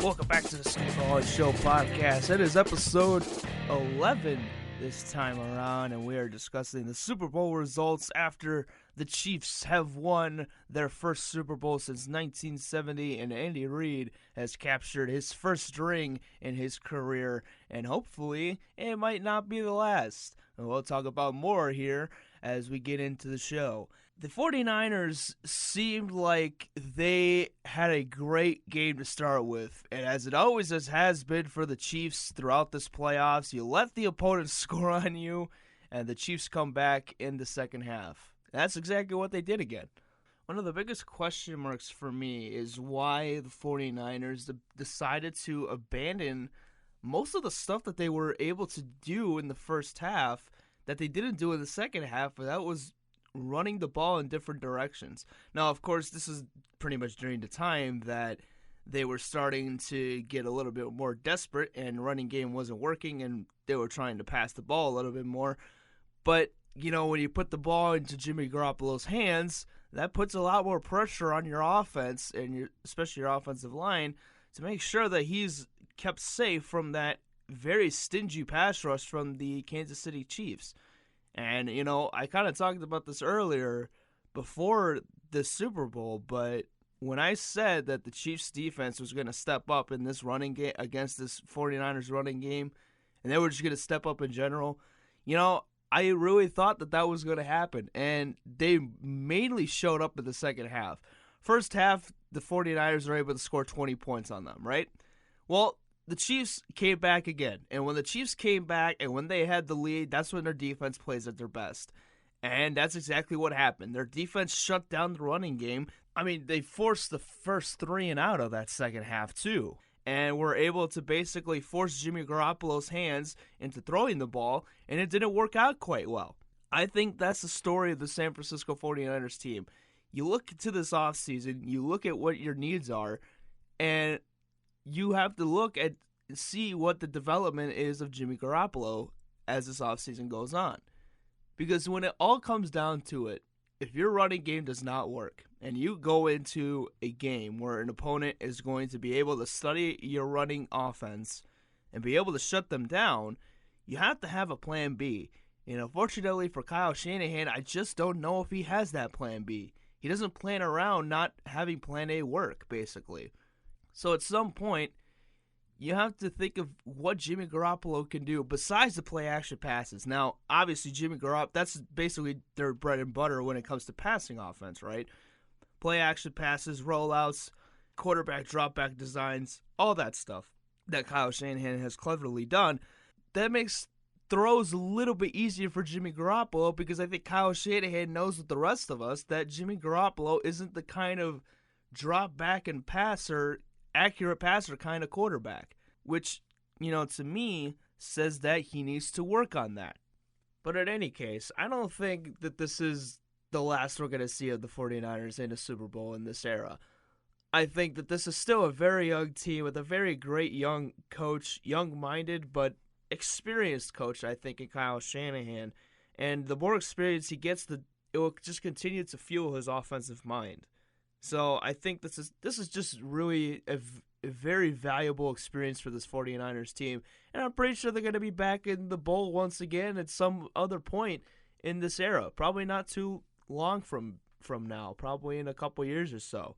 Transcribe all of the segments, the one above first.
Welcome back to the SkiBallin Show podcast. It is episode 11 this time around, and we are discussing the Super Bowl results after the Chiefs have won their first Super Bowl since 1970, and Andy Reid has captured his first ring in his career, and hopefully it might not be the last. And we'll talk about more here as we get into the show. The 49ers seemed like they had a great game to start with, and as it always has been for the Chiefs throughout this playoffs, you let the opponent score on you, and the Chiefs come back in the second half. That's exactly what they did again. One of the biggest question marks for me is why the 49ers decided to abandon most of the stuff that they were able to do in the first half that they didn't do in the second half, and that was running the ball in different directions. Now, of course, this is pretty much during the time that they were starting to get a little bit more desperate and running game wasn't working and they were trying to pass the ball a little bit more. But, you know, when you put the ball into Jimmy Garoppolo's hands, that puts a lot more pressure on your offense and especially your offensive line to make sure that he's kept safe from that very stingy pass rush from the Kansas City Chiefs. And, you know, I kind of talked about this earlier before the Super Bowl, but when I said that the Chiefs defense was going to step up in this running game against this 49ers running game, and they were just going to step up in general, you know, I really thought that was going to happen. And they mainly showed up in the second half. First half, the 49ers were able to score 20 points on them, right? Well, the Chiefs came back again, and when the Chiefs came back and when they had the lead, that's when their defense plays at their best. And that's exactly what happened. Their defense shut down the running game. I mean, they forced the first 3 and out of that second half, too. And were able to basically force Jimmy Garoppolo's hands into throwing the ball, and it didn't work out quite well. I think that's the story of the San Francisco 49ers team. You look to this offseason, you look at what your needs are, and you have to look at see what the development is of Jimmy Garoppolo as this offseason goes on. Because when it all comes down to it, if your running game does not work and you go into a game where an opponent is going to be able to study your running offense and be able to shut them down, you have to have a plan B. And unfortunately for Kyle Shanahan, I just don't know if he has that plan B. He doesn't plan around not having plan A work, basically. So at some point, you have to think of what Jimmy Garoppolo can do besides the play-action passes. Now, obviously, Jimmy Garoppolo, that's basically their bread and butter when it comes to passing offense, right? Play-action passes, rollouts, quarterback drop-back designs, all that stuff that Kyle Shanahan has cleverly done. That makes throws a little bit easier for Jimmy Garoppolo because I think Kyle Shanahan knows with the rest of us that Jimmy Garoppolo isn't the kind of drop-back and passer, accurate passer kind of quarterback, which, you know, to me says that he needs to work on that. But in any case, I don't think that this is the last we're going to see of the 49ers in a Super Bowl in this era. I think that this is still a very young team with a very great young coach, young-minded but experienced coach, I think, in Kyle Shanahan. And the more experience he gets, it will just continue to fuel his offensive mind. So I think this is just really a very valuable experience for this 49ers team. And I'm pretty sure they're going to be back in the bowl once again at some other point in this era. Probably not too long from now, probably in a couple years or so.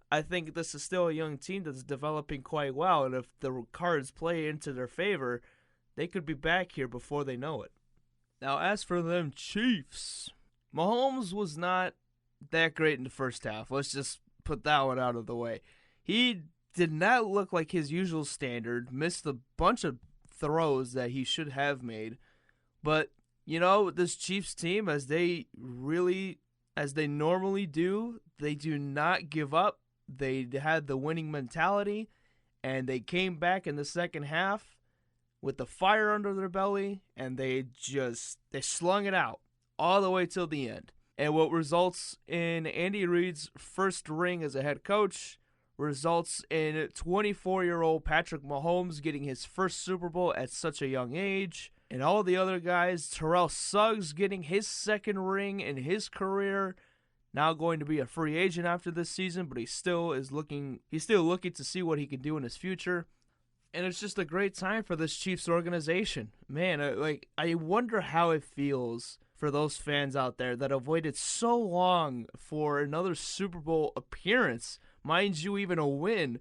I think this is still a young team that's developing quite well. And if the cards play into their favor, they could be back here before they know it. Now, as for them Chiefs, Mahomes was not that great in the first half. Let's just put that one out of the way. He did not look like his usual standard, missed a bunch of throws that he should have made. But, you know, this Chiefs team, as they normally do, they do not give up. They had the winning mentality, and they came back in the second half with the fire under their belly, and they slung it out all the way till the end. And what results in Andy Reid's first ring as a head coach results in 24-year-old Patrick Mahomes getting his first Super Bowl at such a young age. And all the other guys, Terrell Suggs getting his second ring in his career. now going to be a free agent after this season, but he's still looking to see what he can do in his future. And it's just a great time for this Chiefs organization. Man, I wonder how it feels for those fans out there that have waited so long for another Super Bowl appearance, mind you, even a win,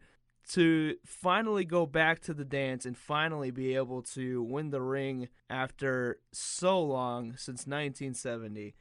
to finally go back to the dance and finally be able to win the ring after so long, since 1970.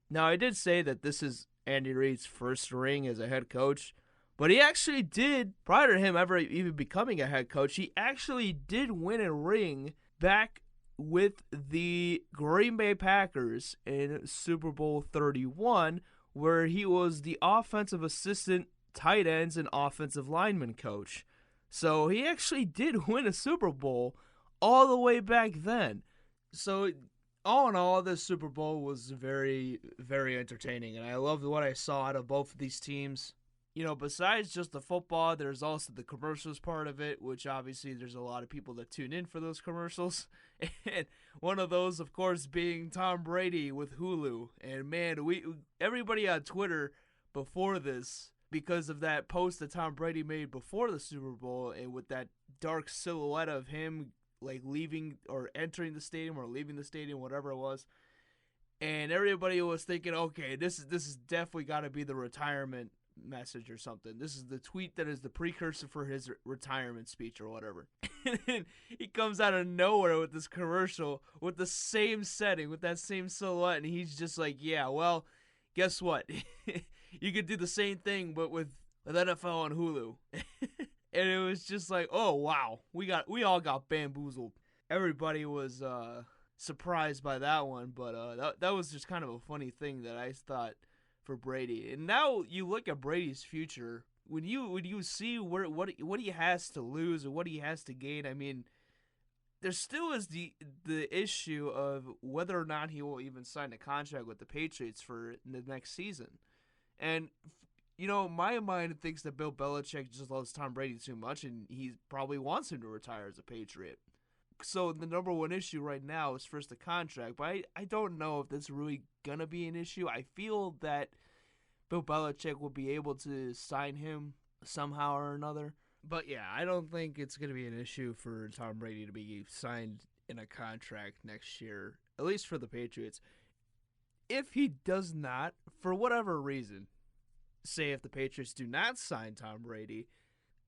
Now, I did say that this is Andy Reid's first ring as a head coach, but he actually did, prior to him ever even becoming a head coach, he actually did win a ring back with the Green Bay Packers in Super Bowl 31, where he was the offensive assistant, tight ends, and offensive lineman coach. So he actually did win a Super Bowl all the way back then. So all in all, this Super Bowl was very, very entertaining, and I loved what I saw out of both of these teams. You know, besides just the football, there's also the commercials part of it, which obviously there's a lot of people that tune in for those commercials. And one of those, of course, being Tom Brady with Hulu. And man, everybody on Twitter before this, because of that post that Tom Brady made before the Super Bowl, and with that dark silhouette of him like leaving or entering the stadium or leaving the stadium, whatever it was. And everybody was thinking, okay, this is definitely got to be the retirement message or something. This is the tweet that is the precursor for his retirement speech or whatever. And then he comes out of nowhere with this commercial with the same setting, with that same silhouette, and he's just like, yeah, well, guess what? You could do the same thing, but with NFL on Hulu. And it was just like, oh wow, we all got bamboozled. Everybody was surprised by that one, but that was just kind of a funny thing that I thought for Brady. And now you look at Brady's future, when you see what he has to lose or what he has to gain. I mean, there still is the issue of whether or not he will even sign a contract with the Patriots for the next season. And you know, my mind thinks that Bill Belichick just loves Tom Brady too much, and he probably wants him to retire as a Patriot. So the number one issue right now is first the contract, but I don't know if that's really going to be an issue. I feel that Bill Belichick will be able to sign him somehow or another. But yeah, I don't think it's going to be an issue for Tom Brady to be signed in a contract next year, at least for the Patriots. If he does not, for whatever reason, say if the Patriots do not sign Tom Brady,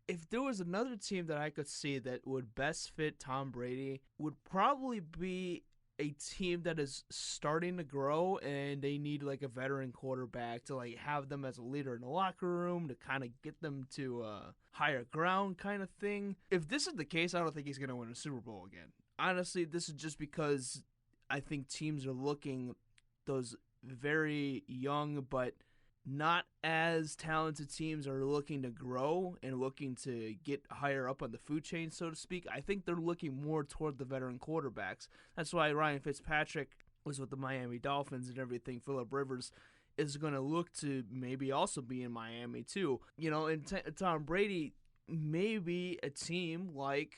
if there was another team that I could see that would best fit Tom Brady, would probably be a team that is starting to grow and they need like a veteran quarterback to like have them as a leader in the locker room, to kind of get them to higher ground kind of thing. If this is the case, I don't think he's going to win a Super Bowl again. Honestly, this is just because I think teams are looking those very young but not as talented teams are looking to grow and looking to get higher up on the food chain, so to speak. I think they're looking more toward the veteran quarterbacks. That's why Ryan Fitzpatrick was with the Miami Dolphins and everything. Phillip Rivers is going to look to maybe also be in Miami too. You know, and Tom Brady may be a team like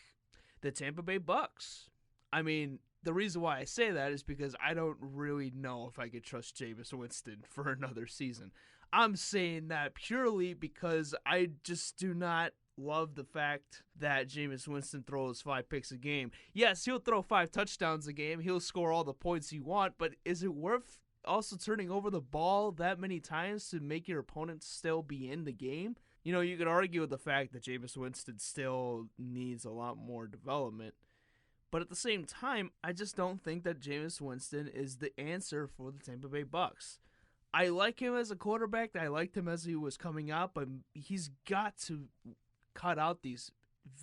the Tampa Bay Bucks. I mean, the reason why I say that is because I don't really know if I could trust Jameis Winston for another season. I'm saying that purely because I just do not love the fact that Jameis Winston throws 5 picks a game. Yes, he'll throw 5 touchdowns a game. He'll score all the points you want, but is it worth also turning over the ball that many times to make your opponent still be in the game? You know, you could argue with the fact that Jameis Winston still needs a lot more development. But at the same time, I just don't think that Jameis Winston is the answer for the Tampa Bay Bucks. I like him as a quarterback. I liked him as he was coming out, but he's got to cut out these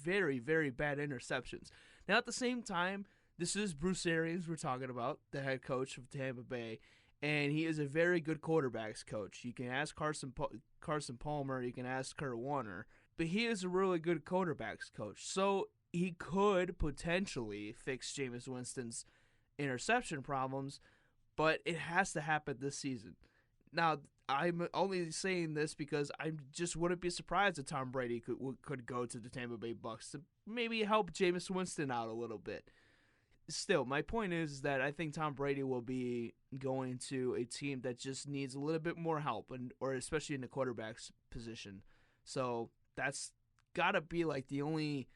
very, very bad interceptions. Now, at the same time, this is Bruce Arians we're talking about, the head coach of Tampa Bay, and he is a very good quarterbacks coach. You can ask Carson Palmer, you can ask Kurt Warner, but he is a really good quarterbacks coach. So he could potentially fix Jameis Winston's interception problems, but it has to happen this season. Now, I'm only saying this because I just wouldn't be surprised if Tom Brady could go to the Tampa Bay Bucks to maybe help Jameis Winston out a little bit. still, my point is that I think Tom Brady will be going to a team that just needs a little bit more help, or especially in the quarterback's position. So that's gotta be like the only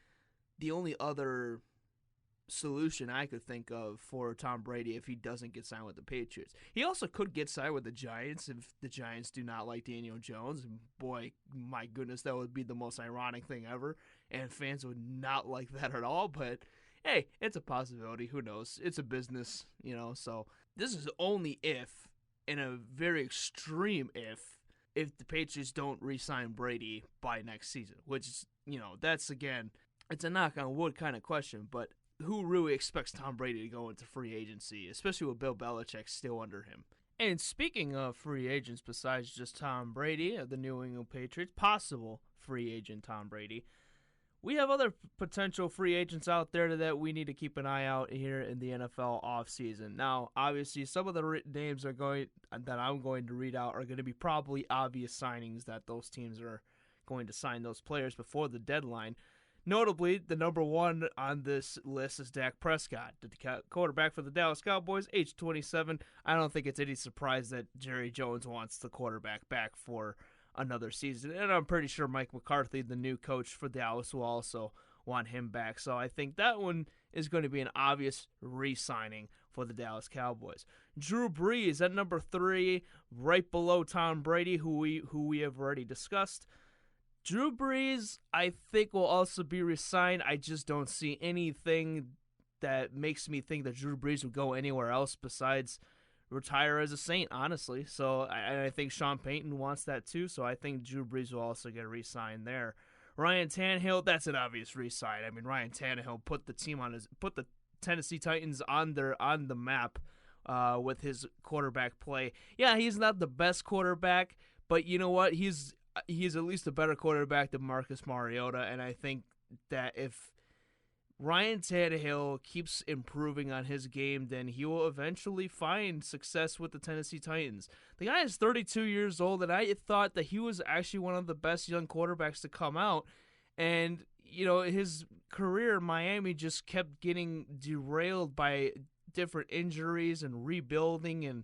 other solution I could think of for Tom Brady if he doesn't get signed with the Patriots. He also could get signed with the Giants if the Giants do not like Daniel Jones. And boy, my goodness, that would be the most ironic thing ever. And fans would not like that at all. But hey, it's a possibility. Who knows? It's a business, So this is only if, in a very extreme if the Patriots don't re-sign Brady by next season, which is, that's again, it's a knock on wood kind of question, but who really expects Tom Brady to go into free agency, especially with Bill Belichick still under him? And speaking of free agents, besides just Tom Brady of the New England Patriots, possible free agent Tom Brady, we have other potential free agents out there that we need to keep an eye out here in the NFL offseason. Now, obviously, some of the names that I'm going to read out are going to be probably obvious signings that those teams are going to sign those players before the deadline. Notably, the number one on this list is Dak Prescott, the quarterback for the Dallas Cowboys, age 27. I don't think it's any surprise that Jerry Jones wants the quarterback back for another season. And I'm pretty sure Mike McCarthy, the new coach for Dallas, will also want him back. So I think that one is going to be an obvious re-signing for the Dallas Cowboys. Drew Brees at number 3, right below Tom Brady, who we have already discussed. Drew Brees, I think, will also be re-signed. I just don't see anything that makes me think that Drew Brees would go anywhere else besides retire as a Saint, honestly. So I think Sean Payton wants that too, so I think Drew Brees will also get re-signed there. Ryan Tannehill, that's an obvious re-sign. I mean, Ryan Tannehill put the Tennessee Titans on the map with his quarterback play. Yeah, he's not the best quarterback, but you know what? He's at least a better quarterback than Marcus Mariota, and I think that if Ryan Tannehill keeps improving on his game, then he will eventually find success with the Tennessee Titans. The guy is 32 years old, and I thought that he was actually one of the best young quarterbacks to come out, and his career in Miami just kept getting derailed by different injuries and rebuilding, and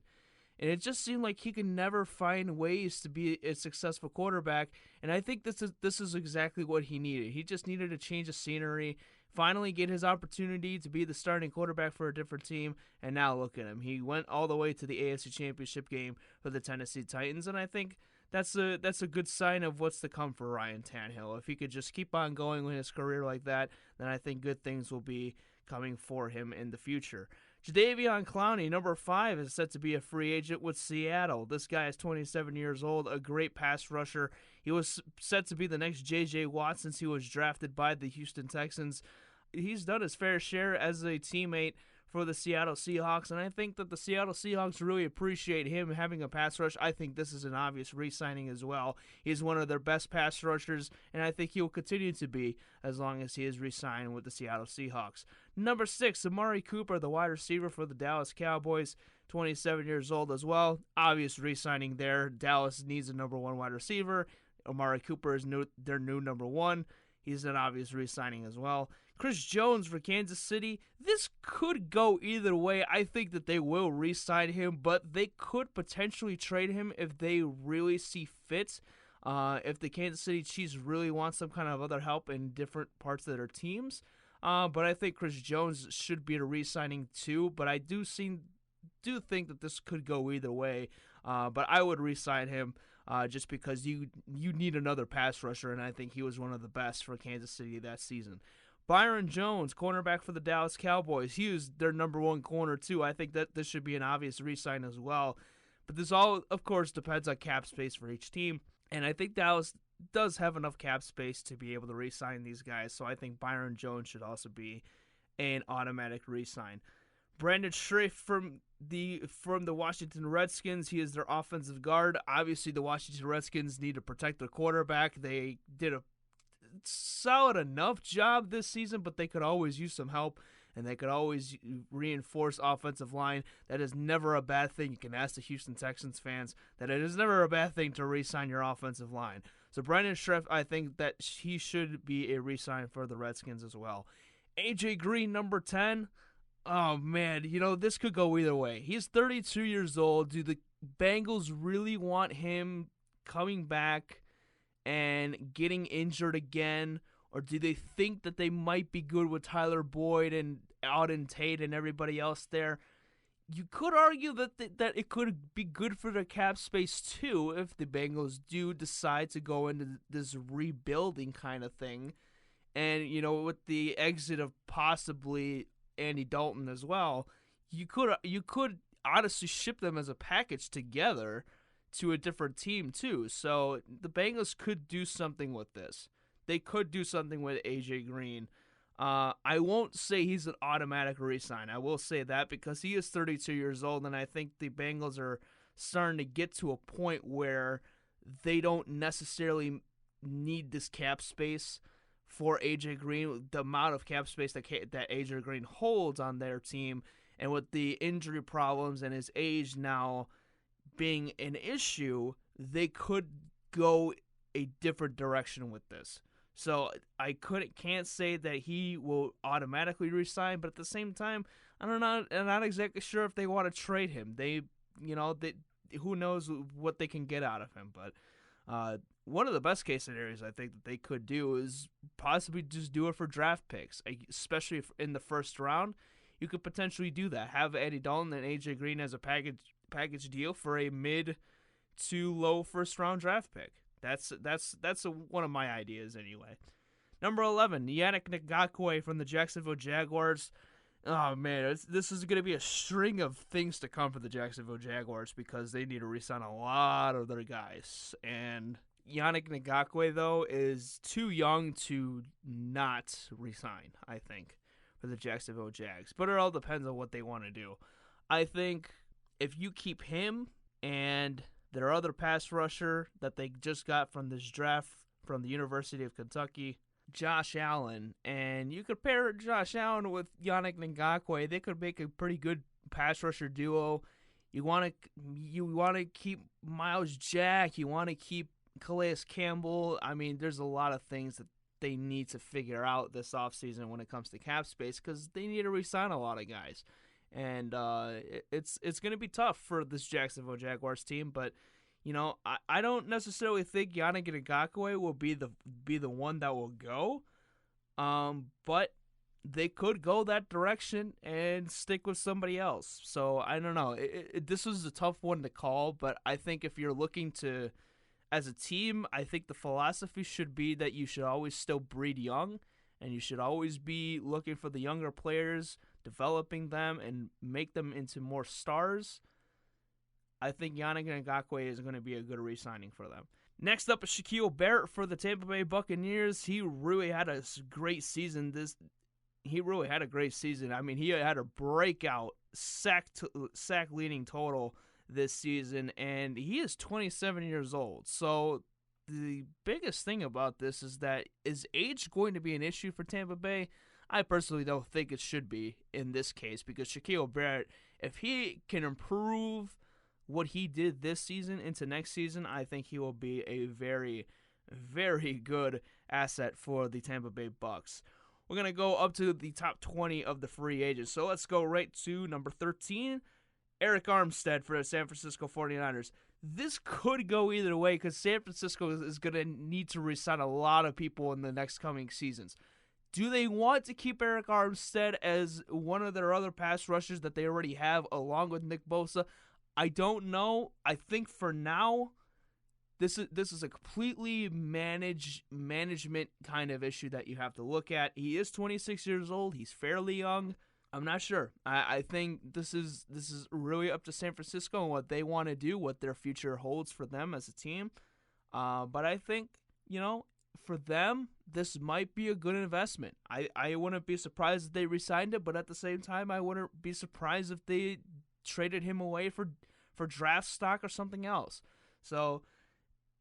it just seemed like he could never find ways to be a successful quarterback. And I think this is exactly what he needed. He just needed a change of scenery, finally get his opportunity to be the starting quarterback for a different team. And now look at him. He went all the way to the AFC Championship game for the Tennessee Titans. And I think that's a good sign of what's to come for Ryan Tannehill. If he could just keep on going with his career like that, then I think good things will be coming for him in the future. Jadeveon Clowney, number 5, is set to be a free agent with Seattle. This guy is 27 years old, a great pass rusher. He was set to be the next J.J. Watt since he was drafted by the Houston Texans. He's done his fair share as a teammate for the Seattle Seahawks, and I think that the Seattle Seahawks really appreciate him having a pass rush. I think this is an obvious re-signing as well. He's one of their best pass rushers, and I think he will continue to be as long as he is re-signed with the Seattle Seahawks. Number 6, Amari Cooper, the wide receiver for the Dallas Cowboys, 27 years old as well. Obvious re-signing there. Dallas needs a number 1 wide receiver. Amari Cooper is their new number 1. He's an obvious re-signing as well. Chris Jones for Kansas City. This could go either way. I think that they will re-sign him, but they could potentially trade him if they really see fit. If the Kansas City Chiefs really want some kind of other help in different parts of their teams. But I think Chris Jones should be a re-signing too. But I do think that this could go either way. But I would re-sign him just because you need another pass rusher, and I think he was one of the best for Kansas City that season. Byron Jones, cornerback for the Dallas Cowboys. He was their number 1 corner too. I think that this should be an obvious re-sign as well. But this all, of course, depends on cap space for each team. And I think Dallas does have enough cap space to be able to re-sign these guys. So I think Byron Jones should also be an automatic re-sign. Brandon Scherff from the Washington Redskins. He is their offensive guard. Obviously, the Washington Redskins need to protect their quarterback. They did a solid enough job this season, but they could always use some help, and they could always reinforce offensive line. That is never a bad thing. You can ask the Houston Texans fans that it is never a bad thing to re-sign your offensive line. So Brandon Scherff, I think that he should be a re-sign for the Redskins as well. AJ Green, number 10. Oh, man, this could go either way. He's 32 years old. Do the Bengals really want him coming back and getting injured again? Or do they think that they might be good with Tyler Boyd and Auden Tate and everybody else there? You could argue that it could be good for the cap space too if the Bengals do decide to go into this rebuilding kind of thing. And with the exit of possibly Andy Dalton as well, you could honestly ship them as a package together to a different team too. So the Bengals could do something with this. They could do something with AJ Green. I won't say he's an automatic re-sign. I will say that because he is 32 years old, and I think the Bengals are starting to get to a point where they don't necessarily need this cap space for AJ Green. The amount of cap space that AJ Green holds on their team, and with the injury problems and his age now being an issue, they could go a different direction with this. So I can't say that he will automatically resign, but at the same time, I'm not exactly sure if they want to trade him. Who knows what they can get out of him. But one of the best case scenarios I think that they could do is possibly just do it for draft picks, especially in the first round. You could potentially do that. Have Andy Dalton and AJ Green as a package deal for a mid to low first round draft pick. That's one of my ideas anyway. Number 11, Yannick Ngakoue from the Jacksonville Jaguars. Oh, man, this is going to be a string of things to come for the Jacksonville Jaguars because they need to re-sign a lot of their guys. And Yannick Ngakoue, though, is too young to not re-sign, I think, for the Jacksonville Jags. But it all depends on what they want to do. I think if you keep him and their other pass rusher that they just got from this draft from the University of Kentucky, Josh Allen, and you could pair Josh Allen with Yannick Ngakoue, they could make a pretty good pass rusher duo. You want to keep Miles Jack, you want to keep Calais Campbell. I mean, there's a lot of things that they need to figure out this offseason when it comes to cap space because they need to re-sign a lot of guys. And it's going to be tough for this Jacksonville Jaguars team, but I don't necessarily think Yannick Ngakoue will be the one that will go. But they could go that direction and stick with somebody else. So I don't know. This was a tough one to call, but I think if you're looking to, as a team, I think the philosophy should be that you should always still breed young, and you should always be looking for the younger players, developing them, and make them into more stars. I think Yannick Ngakoue is going to be a good re-signing for them. Next up is Shaquille Barrett for the Tampa Bay Buccaneers. He really had a great season. I mean, he had a breakout sack leading total this season, and he is 27 years old. So the biggest thing about this is that is age going to be an issue for Tampa Bay? I personally don't think it should be in this case because Shaquille Barrett, if he can improve what he did this season into next season, I think he will be a very, very good asset for the Tampa Bay Bucs. We're going to go up to the top 20 of the free agents. So let's go right to number 13, Eric Armstead for the San Francisco 49ers. This could go either way because San Francisco is going to need to re-sign a lot of people in the next coming seasons. Do they want to keep Eric Armstead as one of their other pass rushers that they already have along with Nick Bosa? I don't know. I think for now, this is a completely management kind of issue that you have to look at. He is 26 years old. He's fairly young. I'm not sure. I think this is really up to San Francisco and what they want to do, what their future holds for them as a team. But I think, for them, this might be a good investment. I wouldn't be surprised if they re-signed it, but at the same time, I wouldn't be surprised if they traded him away for draft stock or something else. So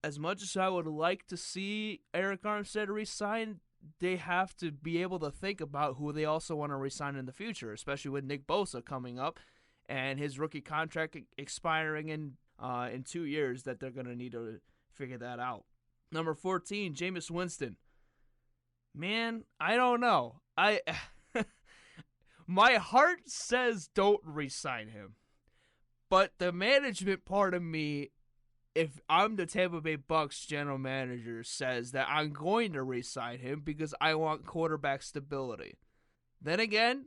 as much as I would like to see Eric Armstead re-sign, they have to be able to think about who they also want to re-sign in the future, especially with Nick Bosa coming up and his rookie contract expiring in 2 years, that they're going to need to figure that out. Number 14, Jameis Winston. Man, I don't know. My heart says don't re-sign him. But the management part of me, if I'm the Tampa Bay Bucks general manager, says that I'm going to re-sign him because I want quarterback stability. Then again,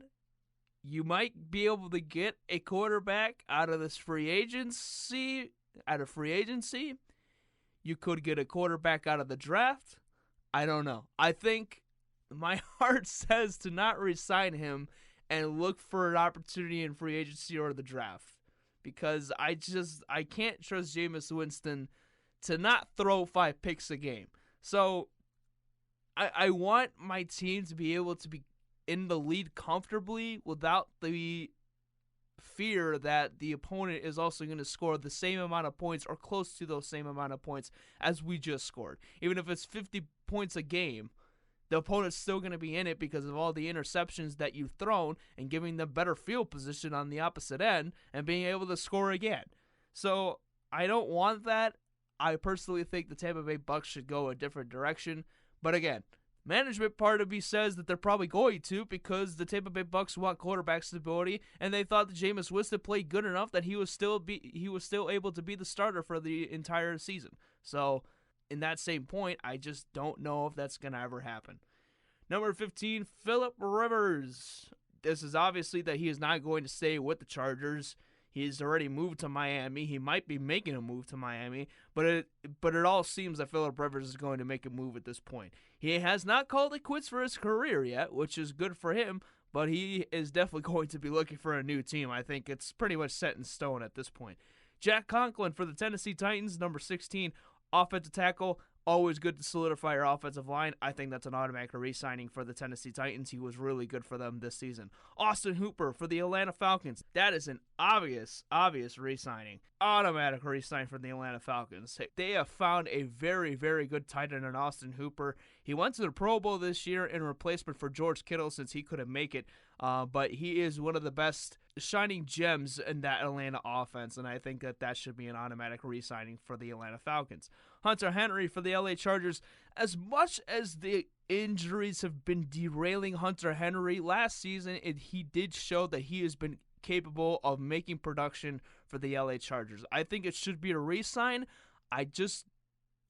you might be able to get a quarterback out of this free agency. You could get a quarterback out of the draft. I don't know. I think my heart says to not re-sign him and look for an opportunity in free agency or the draft. Because I can't trust Jameis Winston to not throw 5 picks a game. So I want my team to be able to be in the lead comfortably without the fear that the opponent is also going to score the same amount of points or close to those same amount of points as we just scored. Even if it's 50 points a game, the opponent's still going to be in it because of all the interceptions that you've thrown and giving them better field position on the opposite end and being able to score again. So I don't want that. I personally think the Tampa Bay Bucks should go a different direction. But again, management part of me says that they're probably going to because the Tampa Bay Bucks want quarterback stability, and they thought that Jameis Winston played good enough that he was still able to be the starter for the entire season. So in that same point, I just don't know if that's going to ever happen. Number 15, Phillip Rivers. This is obviously that he is not going to stay with the Chargers. He's already moved to Miami. He might be making a move to Miami, but it all seems that Phillip Rivers is going to make a move at this point. He has not called it quits for his career yet, which is good for him, but he is definitely going to be looking for a new team. I think it's pretty much set in stone at this point. Jack Conklin for the Tennessee Titans, number 16, offensive tackle. Always good to solidify your offensive line. I think that's an automatic re-signing for the Tennessee Titans. He was really good for them this season. Austin Hooper for the Atlanta Falcons. That is an obvious re-signing. Automatic re-sign for the Atlanta Falcons. They have found a very, very good tight end in Austin Hooper. He went to the Pro Bowl this year in replacement for George Kittle since he couldn't make it. But he is one of the best shining gems in that Atlanta offense, and I think that should be an automatic re-signing for the Atlanta Falcons. Hunter Henry for the LA Chargers. As much as the injuries have been derailing Hunter Henry last season, he did show that he has been capable of making production for the LA Chargers. I think it should be a re-sign.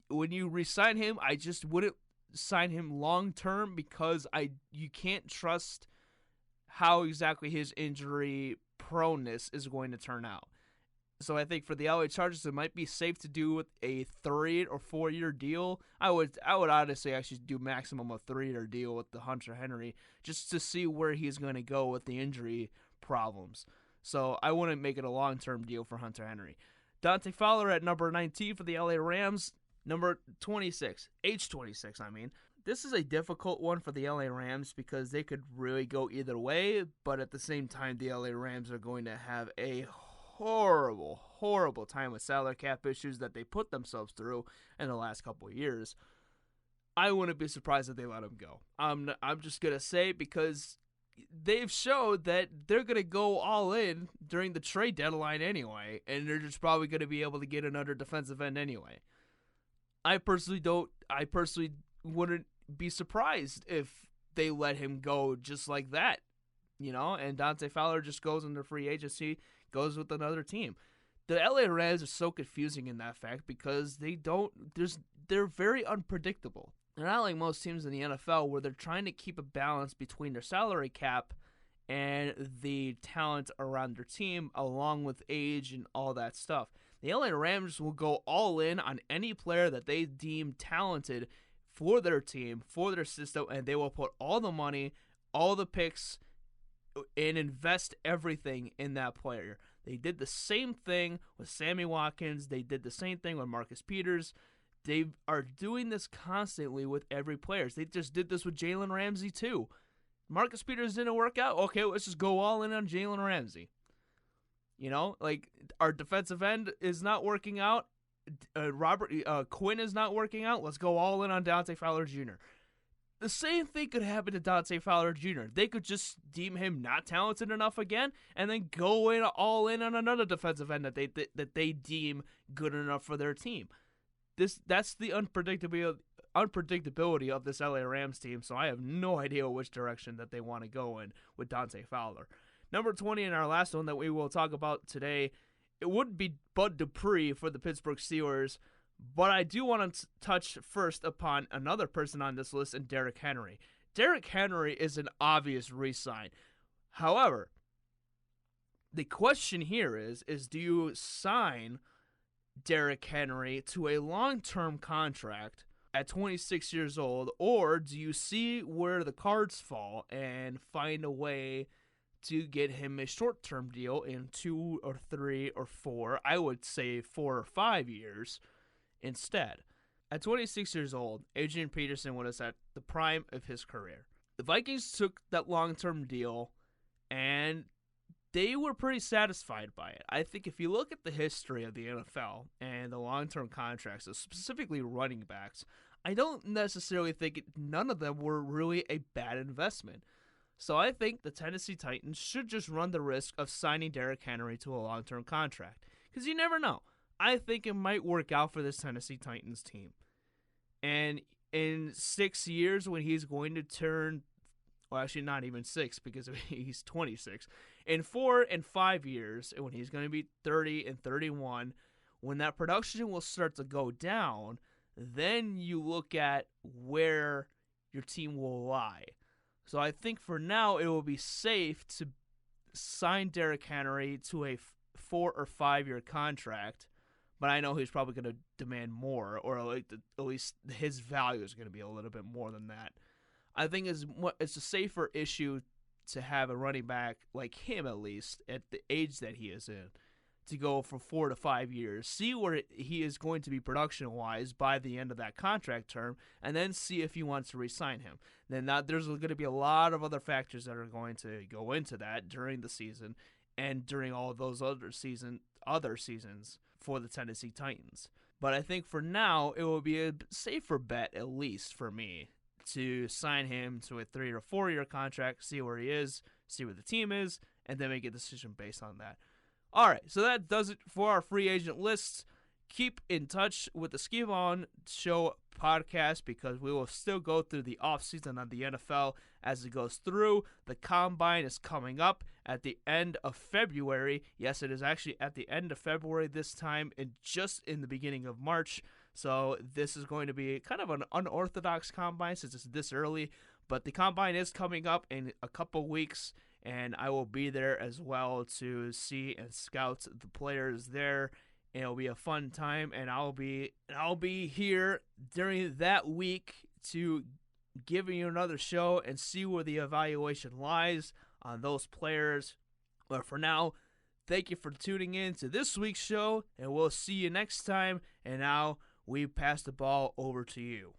When you re-sign him, I just wouldn't sign him long-term because you can't trust how exactly his injury proneness is going to turn out. So I think for the LA Chargers, it might be safe to do with a 3 or 4 year deal. I would honestly actually do maximum a 3-year deal with the Hunter Henry just to see where he's going to go with the injury problems. So I wouldn't make it a long-term deal for Hunter Henry. Dante Fowler at number 19 for the LA Rams. Number 26, age 26, I mean. This is a difficult one for the LA Rams because they could really go either way, but at the same time, the LA Rams are going to have a horrible time with salary cap issues that they put themselves through in the last couple of years. I wouldn't be surprised if they let him go. I'm just going to say because they've showed that they're going to go all in during the trade deadline anyway, and they're just probably going to be able to get another defensive end anyway. I personally wouldn't be surprised if they let him go just like that, and Dante Fowler just goes into free agency, goes with another team. The LA Rams are so confusing in that fact because they're very unpredictable. They're not like most teams in the NFL where they're trying to keep a balance between their salary cap and the talent around their team along with age and all that stuff. The LA Rams will go all in on any player that they deem talented for their team, for their system, and they will put all the money, all the picks, and invest everything in that player. They did the same thing with Sammy Watkins. They did the same thing with Marcus Peters. They are doing this constantly with every player. They just did this with Jalen Ramsey too. Marcus Peters didn't work out. Okay, let's just go all in on Jalen Ramsey. Our defensive end is not working out. Quinn is not working out. Let's go all in on Dante Fowler Jr. The same thing could happen to Dante Fowler Jr. They could just deem him not talented enough again, and then go all in on another defensive end that they deem good enough for their team. That's the unpredictability unpredictability of this LA Rams team, so I have no idea which direction that they want to go in with Dante Fowler. Number 20 in our last one that we will talk about today, it would be Bud Dupree for the Pittsburgh Steelers, but I do want to touch first upon another person on this list, and Derrick Henry. Derrick Henry is an obvious re-sign. However, the question here is do you sign Derrick Henry to a long-term contract at 26 years old, or do you see where the cards fall and find a way to get him a short-term deal in 2 or 3 or 4, I would say 4 or 5 years instead? At 26 years old, Adrian Peterson was at the prime of his career. The Vikings took that long-term deal, and they were pretty satisfied by it. I think if you look at the history of the NFL and the long-term contracts, specifically running backs, I don't necessarily think none of them were really a bad investment. So I think the Tennessee Titans should just run the risk of signing Derrick Henry to a long-term contract, because you never know. I think it might work out for this Tennessee Titans team. And in 6 years, when he's going to turn, well, actually not even 6 because he's 26. In 4 and 5 years, when he's going to be 30 and 31, when that production will start to go down, then you look at where your team will lie. So I think for now it will be safe to sign Derrick Henry to a 4 or 5 year contract, but I know he's probably going to demand more, or at least his value is going to be a little bit more than that. I think it's a safer issue to have a running back like him, at least at the age that he is in, to go for 4 to 5 years, see where he is going to be production-wise by the end of that contract term, and then see if he wants to re-sign him. Then there's going to be a lot of other factors that are going to go into that during the season and during all of those other seasons for the Tennessee Titans. But I think for now, it will be a safer bet, at least for me, to sign him to a 3 or 4 year contract, see where he is, see where the team is, and then make a decision based on that. All right, so that does it for our free agent lists. Keep in touch with the SkiBallin Show podcast, because we will still go through the offseason of the NFL as it goes through. The Combine is coming up at the end of February. Yes, it is actually at the end of February this time, and just in the beginning of March. So this is going to be kind of an unorthodox Combine since it's this early. But the Combine is coming up in a couple weeks, and I will be there as well to see and scout the players there. It'll be a fun time, and I'll be here during that week to give you another show and see where the evaluation lies on those players. But for now, thank you for tuning in to this week's show, and we'll see you next time. And now we pass the ball over to you.